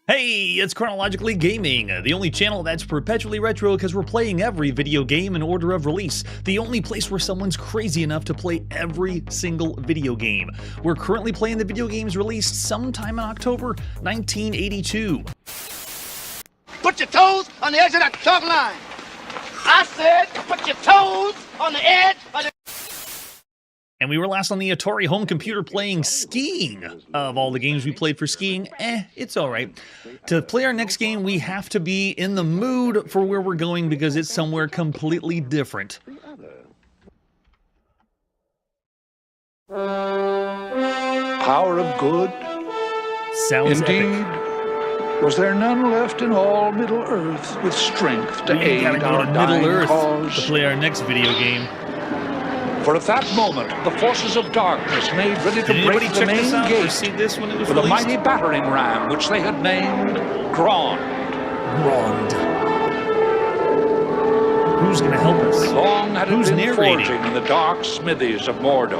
Hey, it's Chronologically Gaming, the only channel that's perpetually retro because we're playing every video game in order of release, the only place where someone's crazy enough to play every single video game. We're currently playing the video games released sometime in October 1982. Put your toes on the edge of that chalk line. I said put your toes on the edge of the... And we were last on the Atari home computer playing Skiing. Of all the games we played for skiing, it's alright. To play our next game, we have to be in the mood for where we're going because it's somewhere completely different. Power of good. Sounds Indeed. Epic. Was there none left in all Middle-earth with strength to aid gotta go our to dying Middle-earth cause? to play our next video game. For at that moment, the forces of darkness made ready to Did anybody break the check this main out or gate see this when it was with a released? mighty battering ram, which they had named Grand. Who's gonna help us? Long had it Who's been narrating? forging in the dark smithies of Mordor,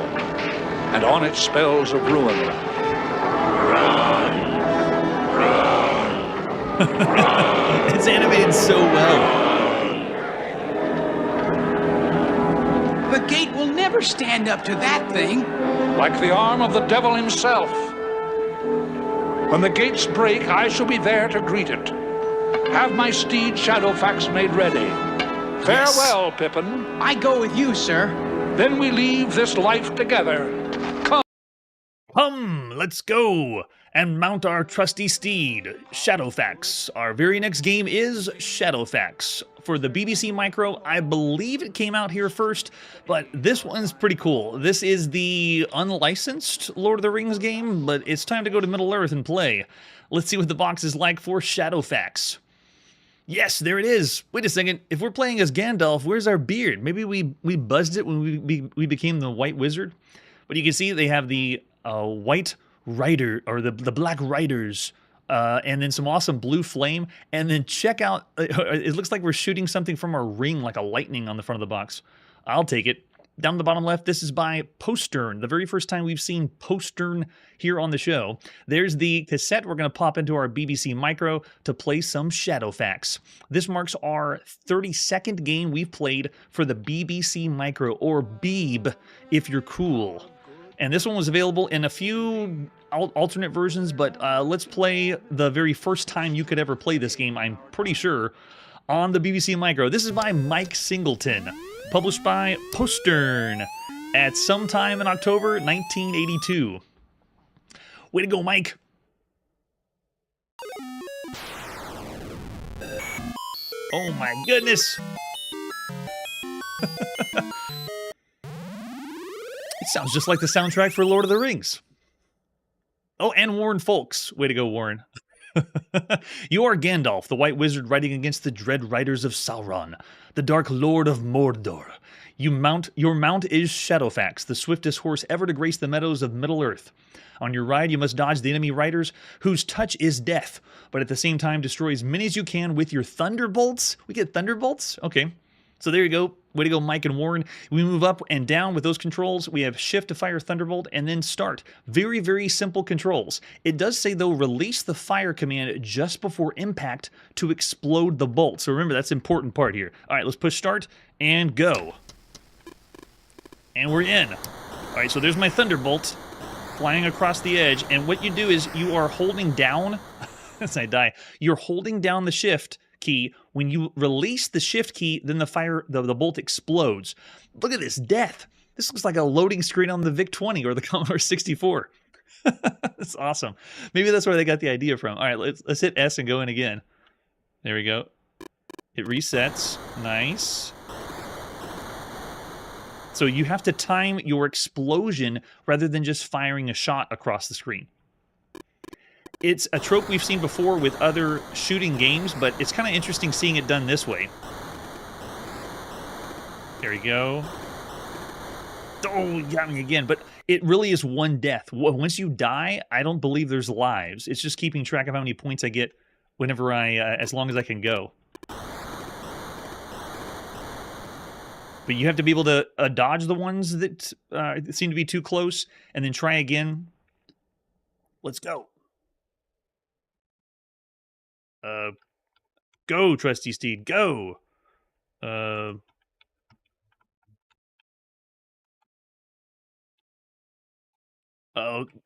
and on its spells of ruin. It's animated so well. The gate will never stand up to that thing. Like the arm of the devil himself. When the gates break, I shall be there to greet it. Have my steed Shadowfax made ready. Farewell, Pippin. I go with you, sir. Then we leave this life together. Come. Come, let's go and mount our trusty steed, Shadowfax. Our very next game is Shadowfax. For the BBC Micro, I believe it came out here first, but this one's pretty cool. This is the unlicensed Lord of the Rings game, but it's time to go to Middle-earth and play. Let's see what the box is like for Shadowfax. Yes, there it is. Wait a second. If we're playing as Gandalf, where's our beard? Maybe we buzzed it when we became the White Wizard. But you can see they have the White Rider, or the Black Riders, and then some awesome blue flame. And then check out, it looks like we're shooting something from our ring, like a lightning on the front of the box. I'll take it. Down the bottom left, this is by Postern. The very first time we've seen Postern here on the show. There's the cassette we're going to pop into our BBC Micro to play some Shadowfax. This marks our 32nd game we've played for the BBC Micro, or Beeb, if you're cool. And this one was available in a few alternate versions, but let's play the very first time you could ever play this game, I'm pretty sure, on the BBC Micro. This is by Mike Singleton. Published by Postern at sometime in October 1982. Way to go, Mike. Oh my goodness. It sounds just like the soundtrack for Lord of the Rings. Oh, and Warren Folks. Way to go, Warren. You are Gandalf, the White Wizard riding against the dread riders of Sauron, the Dark Lord of Mordor. Your mount is Shadowfax, the swiftest horse ever to grace the meadows of Middle-earth. On your ride, you must dodge the enemy riders, whose touch is death, but at the same time destroy as many as you can with your thunderbolts. We get thunderbolts? Okay. So there you go. Way to go, Mike and Warren. We move up and down with those controls. We have shift to fire Thunderbolt and then start. Very, very simple controls. It does say, though, release the fire command just before impact to explode the bolt. So remember, that's the important part here. All right, let's push start and go. And we're in. All right, so there's my Thunderbolt flying across the edge. And what you do is you are holding down, as I die, you're holding down the shift key. When you release the shift key, then the bolt explodes. Look at this death. This looks like a loading screen on the VIC-20 or the Commodore 64. That's awesome. Maybe that's where they got the idea from. All right, let's hit S and go in again. There we go. It resets. Nice. So you have to time your explosion rather than just firing a shot across the screen. It's a trope we've seen before with other shooting games, but it's kind of interesting seeing it done this way. There we go. Oh, you got me again. But it really is one death. Once you die, I don't believe there's lives. It's just keeping track of how many points I get whenever as long as I can go. But you have to be able to dodge the ones that seem to be too close, and then try again. Let's go. Go, trusty steed, go. Oh,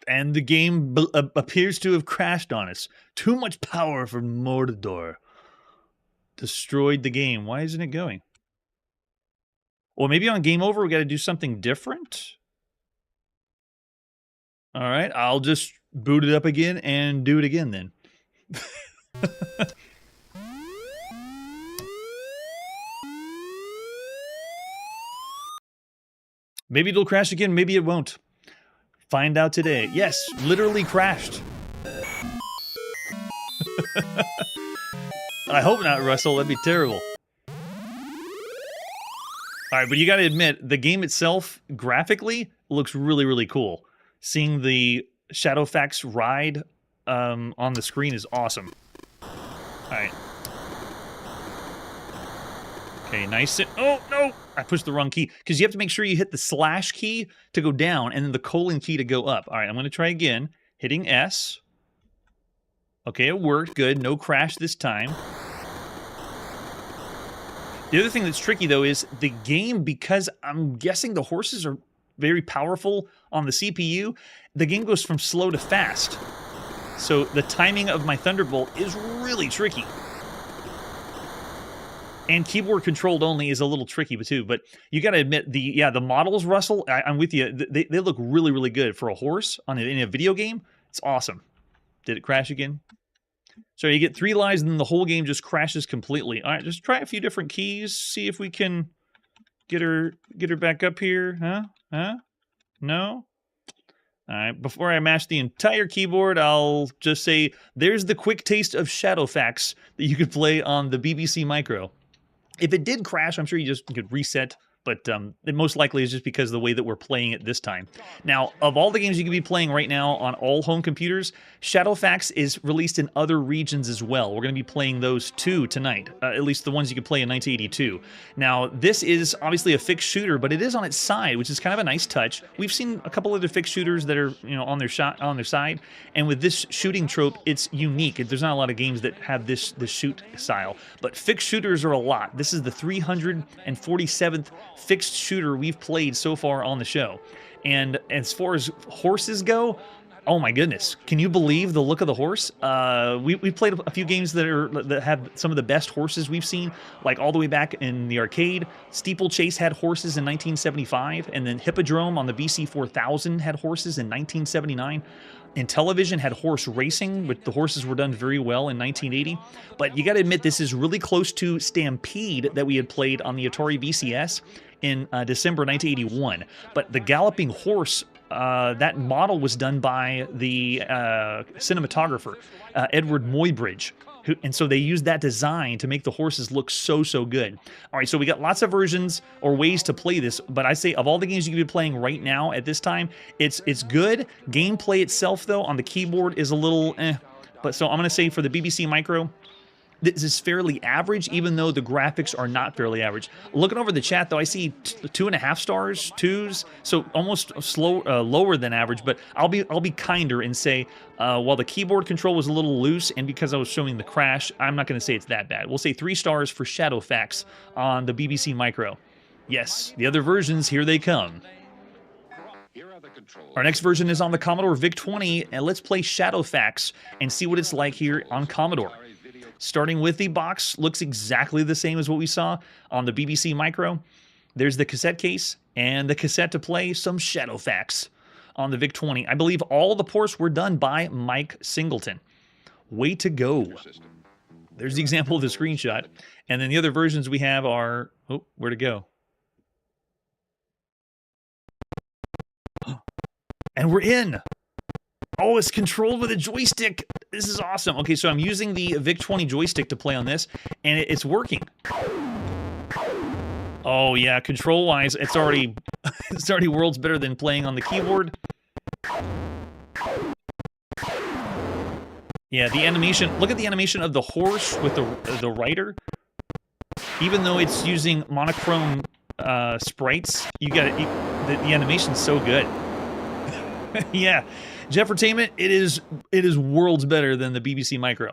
and the game appears to have crashed on us. Too much power for Mordor. Destroyed the game. Why isn't it going? Well, maybe on Game Over we got to do something different. All right, I'll just boot it up again and do it again then. Maybe it'll crash again, maybe it won't. Find out today. Yes, literally crashed. I hope not, Russell. That'd be terrible. All right, but you got to admit, the game itself, graphically, looks really, really cool. Seeing the Shadowfax ride on the screen is awesome. All right. Okay, nice. Oh, no! I pushed the wrong key. Because you have to make sure you hit the slash key to go down and then the colon key to go up. All right, I'm going to try again. Hitting S. Okay, it worked. Good. No crash this time. The other thing that's tricky, though, is the game, because I'm guessing the horses are very powerful on the CPU, the game goes from slow to fast. So the timing of my Thunderbolt is really tricky. And keyboard controlled only is a little tricky too, but you got to admit the models, Russell, I'm with you. They look really, really good for a horse in a video game. It's awesome. Did it crash again? So you get 3 lives and then the whole game just crashes completely. All right, just try a few different keys. See if we can get her back up here. Huh? No? All right, before I mash the entire keyboard, I'll just say there's the quick taste of Shadowfax that you could play on the BBC Micro. If it did crash, I'm sure you could reset, but it most likely is just because of the way that we're playing it this time. Now, of all the games you can be playing right now on all home computers, Shadowfax is released in other regions as well. We're going to be playing those too tonight, at least the ones you could play in 1982. Now, this is obviously a fixed shooter, but it is on its side, which is kind of a nice touch. We've seen a couple other fixed shooters that are, on their side, and with this shooting trope, it's unique. There's not a lot of games that have this shoot style, but fixed shooters are a lot. This is the 347th fixed shooter we've played so far on the show. And as far as horses go, oh my goodness, can you believe the look of the horse? We played a few games that have some of the best horses we've seen, like all the way back in the arcade. Steeplechase had horses in 1975, and then Hippodrome on the BC 4000 had horses in 1979. In television had horse racing, but the horses were done very well in 1980. But you got to admit, this is really close to Stampede that we had played on the Atari VCS in December 1981. But the galloping horse, that model was done by the cinematographer, Edward Muybridge. And so they used that design to make the horses look so good. All right, so we got lots of versions or ways to play this, but I say of all the games you could be playing right now at this time, it's good. Gameplay itself, though, on the keyboard is a little But so I'm going to say for the BBC Micro, this is fairly average, even though the graphics are not fairly average. Looking over the chat, though, I see 2.5 stars, 2s, so almost lower than average. But I'll be kinder and say, while the keyboard control was a little loose, and because I was showing the crash, I'm not going to say it's that bad. We'll say 3 stars for Shadowfax on the BBC Micro. Yes, the other versions, here they come. Our next version is on the Commodore VIC-20, and let's play Shadowfax and see what it's like here on Commodore. Starting with the box, looks exactly the same as what we saw on the BBC Micro. There's the cassette case and the cassette to play some Shadowfax on the VIC-20. I believe all the ports were done by Mike Singleton. Way to go. There's the example of the screenshot. And then the other versions we have are... Oh, where'd it go? And we're in! Oh, it's controlled with a joystick. This is awesome. Okay, so I'm using the VIC-20 joystick to play on this, and it's working. Oh yeah, control-wise, it's already worlds better than playing on the keyboard. Yeah, the animation. Look at the animation of the horse with the rider. Even though it's using monochrome sprites, the animation's so good. Yeah, Jeffertainment, it is worlds better than the BBC Micro.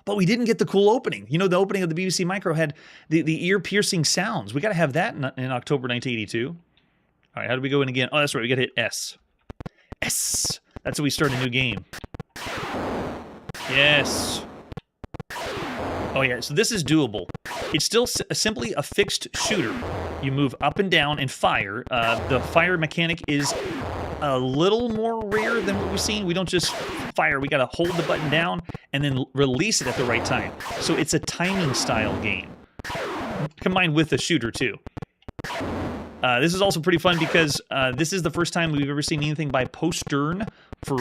But we didn't get the cool opening. You know, the opening of the BBC Micro had the ear-piercing sounds. We got to have that in October 1982. All right, how do we go in again? Oh, that's right, we got to hit S. S! That's how we start a new game. Yes. Oh yeah, so this is doable. It's still simply a fixed shooter. You move up and down and fire. The fire mechanic is a little more rare than what we've seen. We don't just fire. We got to hold the button down and then release it at the right time. So it's a timing style game, combined with a shooter too. This is also pretty fun because this is the first time we've ever seen anything by Postern for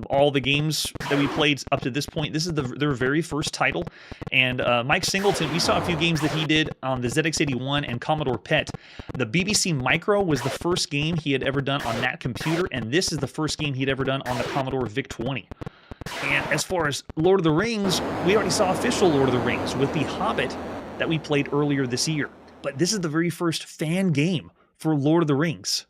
all the games that we played up to this point. This is their very first title. And Mike Singleton, we saw a few games that he did on the ZX81 and Commodore PET. The BBC Micro was the first game he had ever done on that computer, and this is the first game he'd ever done on the Commodore VIC-20. And as far as Lord of the Rings, we already saw official Lord of the Rings with The Hobbit that we played earlier this year. But this is the very first fan game for Lord of the Rings.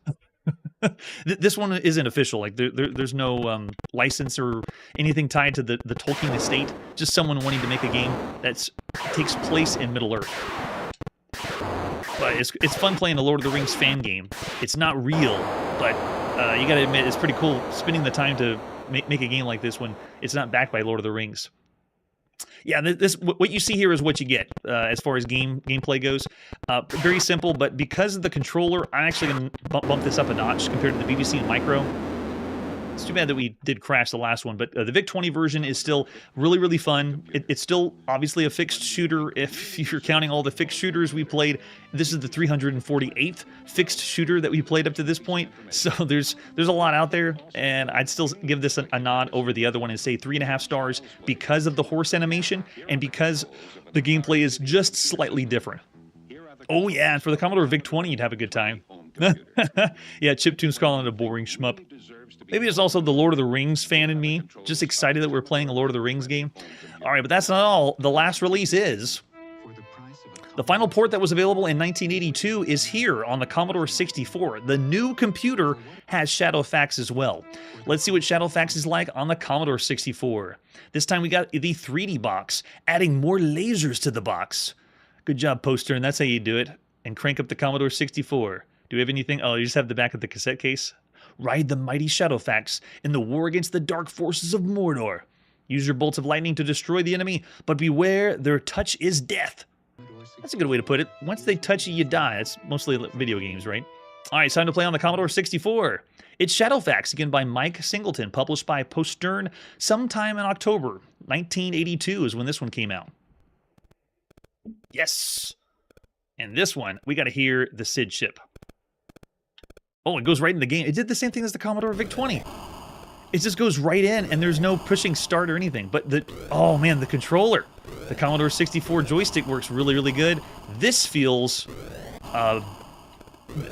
This one isn't official. Like there's no license or anything tied to the Tolkien estate. Just someone wanting to make a game that takes place in Middle Earth. But it's fun playing a Lord of the Rings fan game. It's not real, but you got to admit it's pretty cool spending the time to make a game like this when it's not backed by Lord of the Rings. Yeah, what you see here is what you get as far as gameplay goes. Very simple, but because of the controller, I'm actually going to bump this up a notch compared to the BBC and Micro. It's too bad that we did crash the last one, but the VIC-20 version is still really, really fun. It's still obviously a fixed shooter. If you're counting all the fixed shooters we played, this is the 348th fixed shooter that we played up to this point. So there's a lot out there, and I'd still give this a nod over the other one and say 3.5 stars because of the horse animation and because the gameplay is just slightly different. Oh yeah, and for the Commodore VIC-20, you'd have a good time. Yeah, Chiptune's calling it a boring shmup. Maybe it's also the Lord of the Rings fan in me, just excited that we're playing a Lord of the Rings game. All right, but that's not all. The last release is... The final port that was available in 1982 is here on the Commodore 64. The new computer has Shadowfax as well. Let's see what Shadowfax is like on the Commodore 64. This time we got the 3D box, adding more lasers to the box. Good job, poster, and that's how you do it. And crank up the Commodore 64. Do we have anything? Oh, you just have the back of the cassette case? Ride the mighty Shadowfax in the war against the dark forces of Mordor. Use your bolts of lightning to destroy the enemy, but beware, their touch is death. That's a good way to put it. Once they touch you, you die. It's mostly video games, right? All right, it's time to play on the Commodore 64. It's Shadowfax, again by Mike Singleton, published by Postern sometime in October. 1982 is when this one came out. Yes! And this one, we got to hear the SID chip. Oh, it goes right in the game. It did the same thing as the Commodore VIC-20. It just goes right in, and there's no pushing start or anything. But oh man, the controller. The Commodore 64 joystick works really, really good. This feels,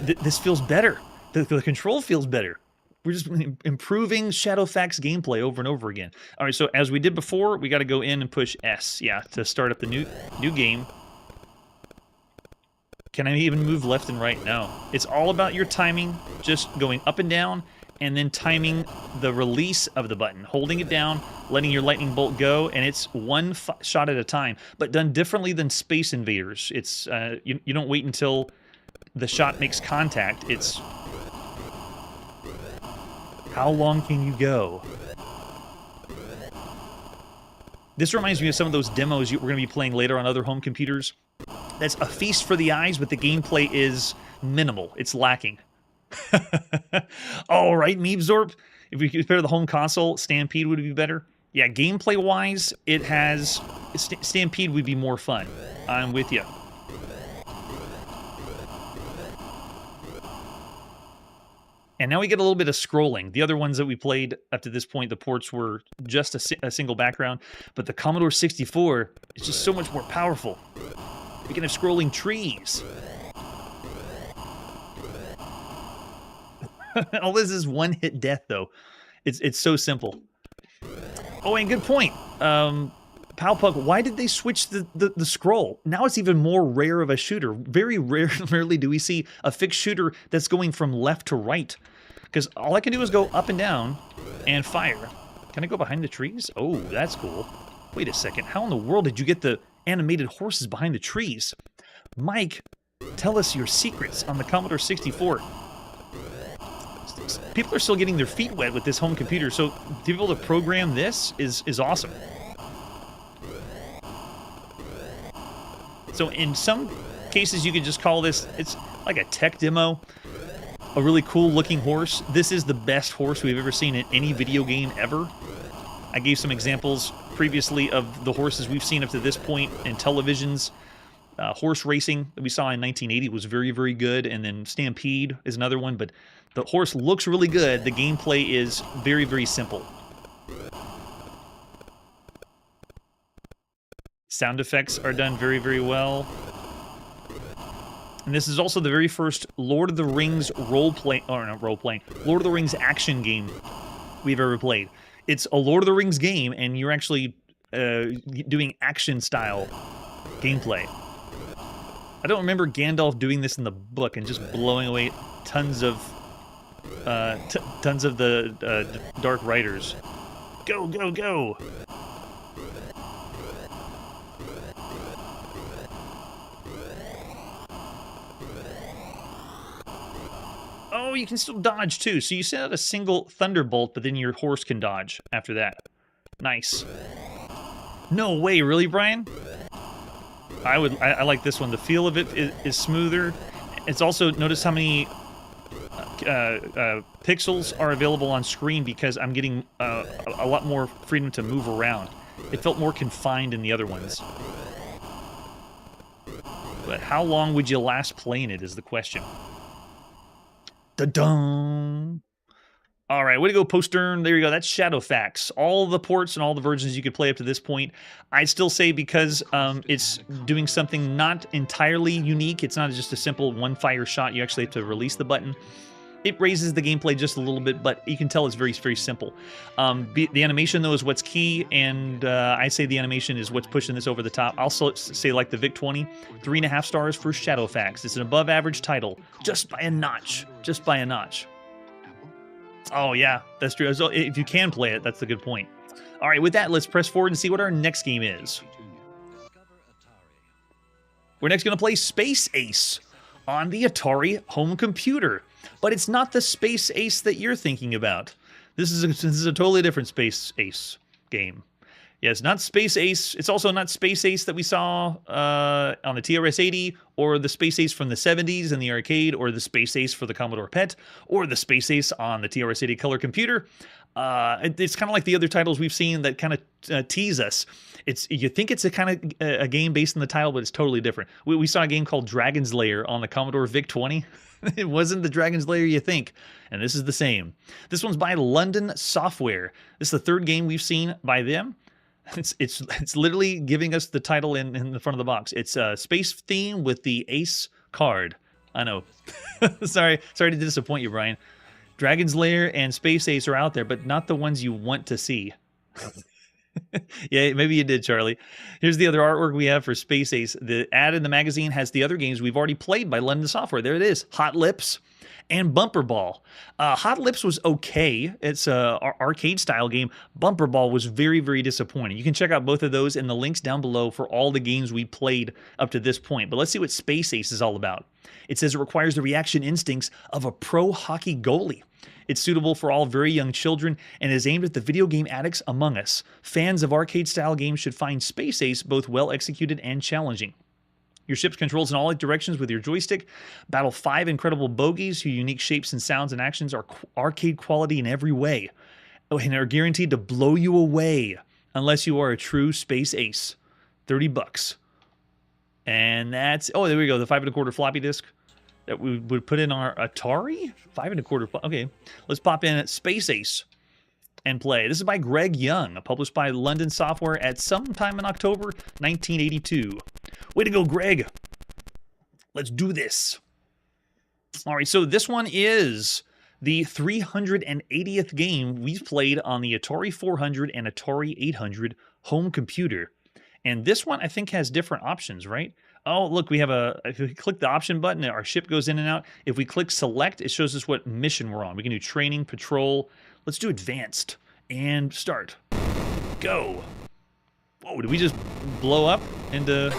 this feels better. The control feels better. We're just improving Shadowfax gameplay over and over again. All right, so as we did before, we got to go in and push S, yeah, to start up the new game. Can I even move left and right? No. It's all about your timing, just going up and down, and then timing the release of the button, holding it down, letting your lightning bolt go, and it's one shot at a time, but done differently than Space Invaders. It's you don't wait until the shot makes contact. It's how long can you go? This reminds me of some of those demos we're going to be playing later on other home computers. That's a feast for the eyes, but the gameplay is minimal. It's lacking. All right, Meebzorp. If we compare the home console, Stampede would be better. Yeah, gameplay-wise, it has... Stampede would be more fun. I'm with you. And now we get a little bit of scrolling. The other ones that we played up to this point, the ports were just a single background. But the Commodore 64 is just so much more powerful. We can have scrolling trees. All this is one-hit death, though. It's so simple. Oh, and good point. Palpuck, why did they switch the scroll? Now it's even more rare of a shooter. Very rarely do we see a fixed shooter that's going from left to right. Because all I can do is go up and down and fire. Can I go behind the trees? Oh, that's cool. Wait a second. How in the world did you get the animated horses behind the trees? Mike, tell us your secrets on the Commodore 64. People are still getting their feet wet with this home computer, so to be able to program this is awesome. So in some cases, you could just call this, it's like a tech demo, a really cool looking horse. This is the best horse we've ever seen in any video game ever. I gave some examples previously of the horses we've seen up to this point in televisions. Horse racing that we saw in 1980 was very, very good, and then Stampede is another one, but the horse looks really good. The gameplay is very, very simple. Sound effects are done very, very well. And this is also the very first Lord of the Rings Lord of the Rings action game we've ever played. It's a Lord of the Rings game, and you're actually doing action-style gameplay. I don't remember Gandalf doing this in the book and just blowing away tons of the Dark Riders. Go, go, go! Oh, you can still dodge too. So you send out a single thunderbolt, but then your horse can dodge after that. Nice. No way, really, Brian? I like this one. The feel of it is smoother. It's also, notice how many pixels are available on screen because I'm getting a lot more freedom to move around. It felt more confined in the other ones. But how long would you last playing it is the question. Da-dum! All right, way to go, Postern. There you go. That's Shadowfax. All the ports and all the versions you could play up to this point. I still say because it's doing something not entirely unique. It's not just a simple one-fire shot. You actually have to release the button. It raises the gameplay just a little bit, but you can tell it's very, very simple. The animation, though, is what's key, and I say the animation is what's pushing this over the top. I'll also say, like the VIC-20, 3.5 stars for Shadowfax. It's an above-average title, just by a notch. Just by a notch. Oh, yeah, that's true. So if you can play it, that's a good point. All right, with that, let's press forward and see what our next game is. We're next going to play Space Ace on the Atari home computer. But it's not the Space Ace that you're thinking about. This is a totally different Space Ace game. Yes, not Space Ace. It's also not Space Ace that we saw on the TRS-80, or the Space Ace from the 70s in the arcade, or the Space Ace for the Commodore PET, or the Space Ace on the TRS-80 color computer. It's kind of like the other titles we've seen that kind of tease us. You think it's a kind of a game based on the title, but it's totally different. We saw a game called Dragon's Lair on the Commodore VIC-20. It wasn't the Dragon's Lair you think, and this is the same. This one's by London Software. This is the third game we've seen by them. It's literally giving us the title in the front of the box. It's a space theme with the Ace card. I know. sorry to disappoint you, Brian. Dragon's Lair and Space Ace are out there, but not the ones you want to see. Yeah, maybe you did, Charlie. Here's the other artwork we have for Space Ace. The ad in the magazine has the other games we've already played by London Software. There it is, Hot Lips and Bumper Ball. Hot Lips was okay. It's an arcade-style game. Bumper Ball was very, very disappointing. You can check out both of those in the links down below for all the games we played up to this point. But let's see what Space Ace is all about. It says it requires the reaction instincts of a pro hockey goalie. It's suitable for all very young children and is aimed at the video game addicts among us. Fans of arcade-style games should find Space Ace both well-executed and challenging. Your ship controls in all directions with your joystick. Battle 5 incredible bogies whose unique shapes and sounds and actions are arcade quality in every way and are guaranteed to blow you away unless you are a true Space Ace. $30. And that's... Oh, there we go. The 5 1/4 floppy disk that we would put in our Atari? 5 1/4... Okay. Let's pop in at Space Ace and play. This is by Greg Young, published by London Software at sometime in October 1982. Way to go, Greg. Let's do this. All right, so this one is the 380th game we've played on the Atari 400 and Atari 800 home computer. And this one, I think, has different options, right? Oh, look, we have if we click the option button, our ship goes in and out. If we click select, it shows us what mission we're on. We can do training, patrol. Let's do advanced and start. Go. Whoa, did we just blow up into...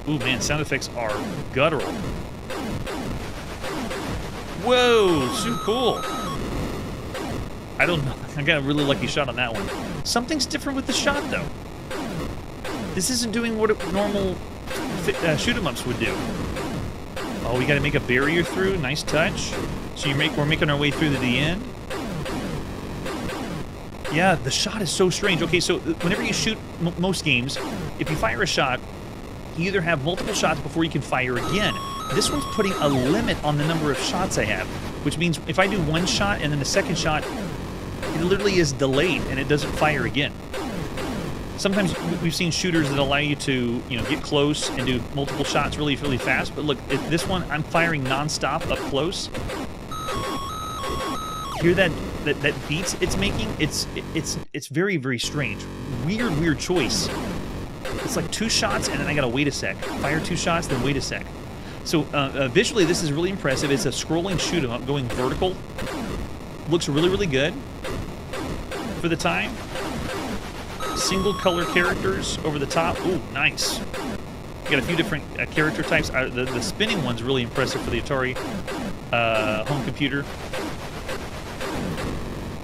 Ooh, man, sound effects are guttural. Whoa, so cool. I don't know. I got a really lucky shot on that one. Something's different with the shot, though. This isn't doing what normal shoot-em-ups would do. Oh, we got to make a barrier through. Nice touch. So we're making our way through to the end. Yeah, the shot is so strange. Okay, so whenever you shoot most games, if you fire a shot, you either have multiple shots before you can fire again. This one's putting a limit on the number of shots I have, which means if I do one shot and then the second shot, it literally is delayed and it doesn't fire again. Sometimes we've seen shooters that allow you to, get close and do multiple shots really, really fast. But look, this one, I'm firing nonstop up close. Hear that beat it's making? It's very, very strange. Weird choice. It's like 2 shots and then I gotta wait a sec. Fire 2 shots, then wait a sec. So visually, this is really impressive. It's a scrolling shoot 'em up going vertical. Looks really, really good for the time. Single color characters over the top. Ooh, nice. You got a few different character types. The spinning one's really impressive for the Atari home computer.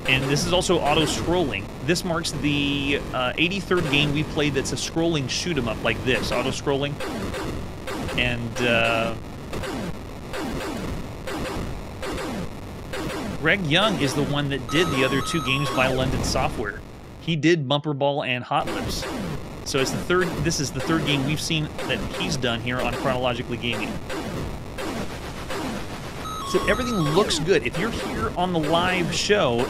And this is also auto-scrolling. This marks the 83rd game we played that's a scrolling shoot-'em-up like this, auto-scrolling. And Greg Young is the one that did the other 2 games by London Software. He did Bumper Ball and Hot Lips. So it's the third. This is the 3rd game we've seen that he's done here on Chronologically Gaming. So everything looks good. If you're here on the live show,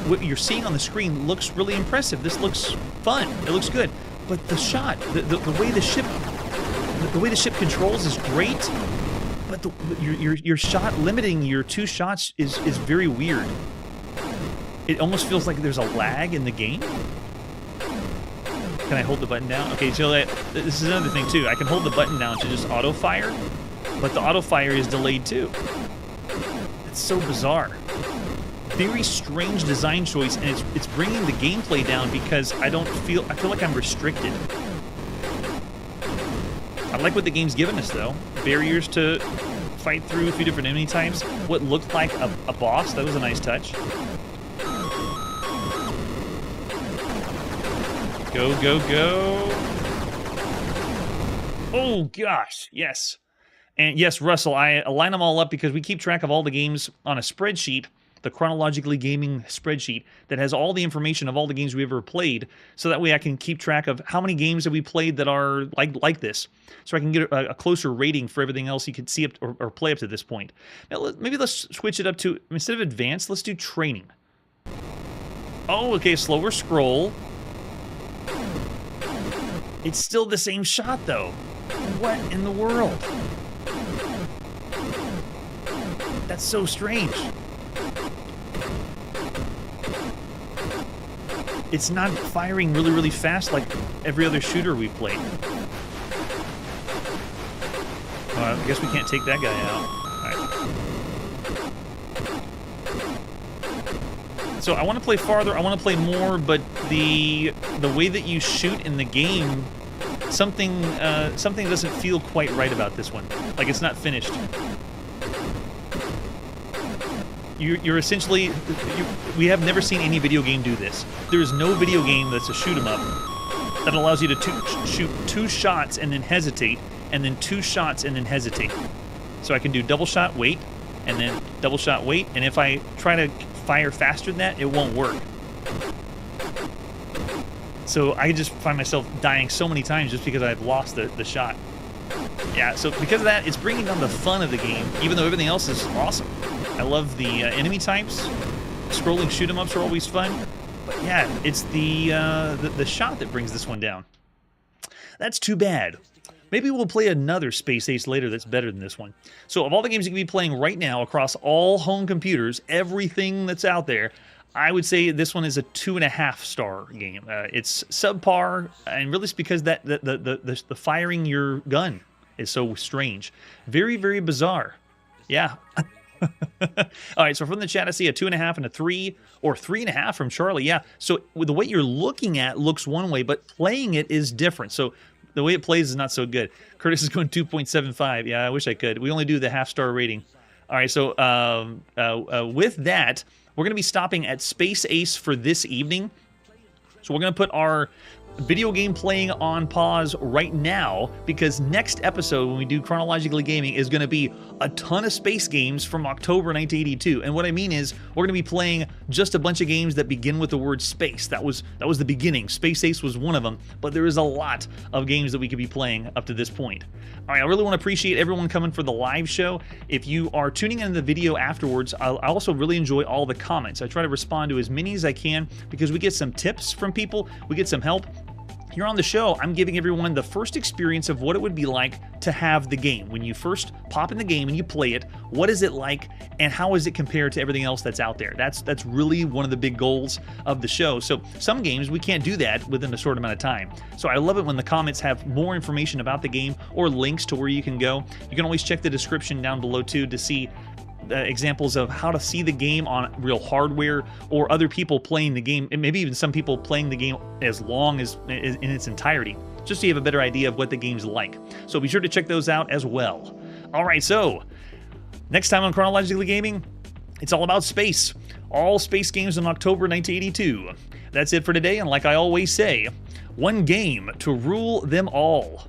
what you're seeing on the screen looks really impressive. This looks fun. It looks good. But the shot, the way the ship controls is great. But your shot limiting your 2 shots is very weird. It almost feels like there's a lag in the game. Can I hold the button down? Okay, so this is another thing too. I can hold the button down to just auto fire, but the auto fire is delayed too. It's so bizarre. Very strange design choice, and it's bringing the gameplay down because I feel like I'm restricted. I like what the game's given us though. Barriers to fight through, a few different enemy types. What looked like a boss, that was a nice touch. Go, go, go. Oh, gosh. Yes. And yes, Russell, I line them all up because we keep track of all the games on a spreadsheet, the Chronologically Gaming spreadsheet, that has all the information of all the games we've ever played, so that way I can keep track of how many games have we played that are like this, so I can get a closer rating for everything else you can see up or play up to this point. Now, maybe let's switch it up to, instead of advanced, let's do training. Oh, okay, slower scroll. It's still the same shot, though. What in the world? That's so strange. It's not firing really, really fast like every other shooter we've played. I guess we can't take that guy out. All right. So I want to play farther, I want to play more, but the way that you shoot in the game, something doesn't feel quite right about this one. Like it's not finished. You're essentially, we have never seen any video game do this. There is no video game that's a shoot 'em up that allows you to shoot 2 shots and then hesitate, and then 2 shots and then hesitate. So I can do double shot, wait, and then double shot, wait, and if I try to fire faster than that, it won't work. So I just find myself dying so many times just because I've lost the shot. Yeah, so because of that, it's bringing down the fun of the game, even though everything else is awesome. I love the enemy types. Scrolling shoot 'em ups are always fun. But yeah, it's the shot that brings this one down. That's too bad. Maybe we'll play another Space Ace later that's better than this one. So of all the games you can be playing right now across all home computers, everything that's out there, I would say this one is a 2.5-star game. It's subpar, and really it's because that the firing your gun is so strange. Very, very bizarre. Yeah. All right, so from the chat, I see a 2.5 and a 3, or 3.5 from Charlie. Yeah, so the way you're looking at looks one way, but playing it is different. So the way it plays is not so good. Curtis is going 2.75. Yeah, I wish I could. We only do the half-star rating. All right, so with that, we're going to be stopping at Space Ace for this evening. So we're going to put our video game playing on pause right now, because next episode when we do Chronologically Gaming is going to be a ton of space games from October 1982. And what I mean is we're going to be playing just a bunch of games that begin with the word space. That was the beginning. Space Ace was one of them, but there is a lot of games that we could be playing up to this point. All right, I really want to appreciate everyone coming for the live show. If you are tuning into the video afterwards, I also really enjoy all the comments. I try to respond to as many as I can because we get some tips from people, we get some help. Here on the show, I'm giving everyone the first experience of what it would be like to have the game. When you first pop in the game and you play it, what is it like and how is it compared to everything else that's out there? That's really one of the big goals of the show. So some games, we can't do that within a short amount of time. So I love it when the comments have more information about the game or links to where you can go. You can always check the description down below too to see examples of how to see the game on real hardware, or other people playing the game, and maybe even some people playing the game as long as in its entirety, just so you have a better idea of what the game's like. So be sure to check those out as well. All right, so next time on Chronologically Gaming, It's all about space. All space games in October 1982. That's it for today, and like I always say, one game to rule them all.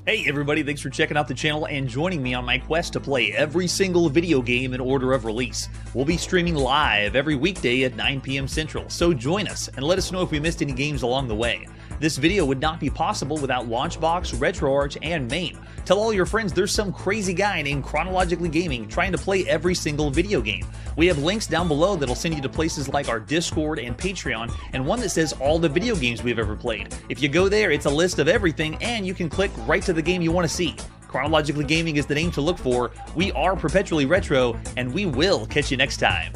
Hey everybody, thanks for checking out the channel and joining me on my quest to play every single video game in order of release. We'll be streaming live every weekday at 9 p.m. Central, so join us and let us know if we missed any games along the way. This video would not be possible without Launchbox, RetroArch, and MAME. Tell all your friends there's some crazy guy named Chronologically Gaming trying to play every single video game. We have links down below that'll send you to places like our Discord and Patreon, and one that says all the video games we've ever played. If you go there, it's a list of everything, and you can click right to the game you want to see. Chronologically Gaming is the name to look for. We are Perpetually Retro, and we will catch you next time.